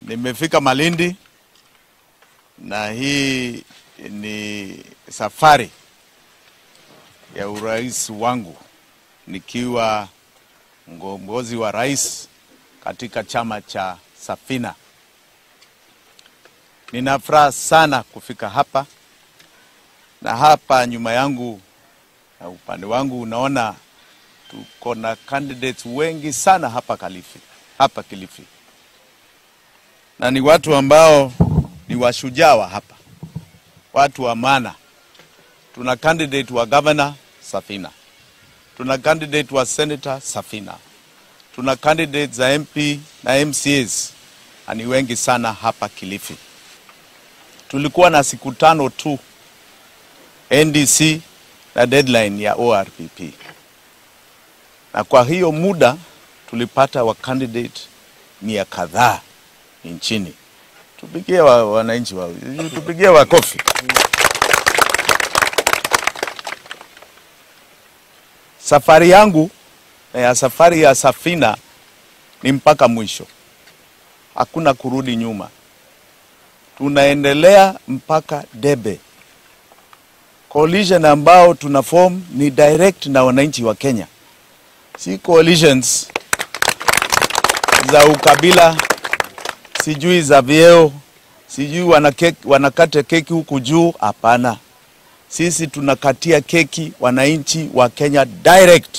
Nimefika Malindi na hii ni safari ya urais wangu nikiwa mgombezi wa rais katika chama cha Safina. Nina furaha sana kufika hapa, na hapa nyuma yangu na upande wangu unaona tuko na candidates wengi sana hapa Kilifi. Na ni watu ambao ni washujaa hapa, watu wa maana. Tuna candidate wa governor Safina, tuna candidate wa senator Safina, tuna candidate za MP na MCAs, ni wengi sana hapa Kilifi. Tulikuwa na siku 5 tu NDC na deadline ya ORPP, na kwa hiyo muda tulipata wa candidate 100 kadhaa nchini. Tupigie wananchi wao, tupigie wakofi. Safari yangu ya safari ya Safina ni mpaka mwisho. Hakuna kurudi nyuma. Tunaendelea mpaka debe. Coalition ambao tunaform ni direct na wananchi wa Kenya. Si coalitions za ukabila, sijui za vyeo, sijui wanakata keki huku juu, hapana. Sisi tunakatia keki wananchi wa Kenya direct.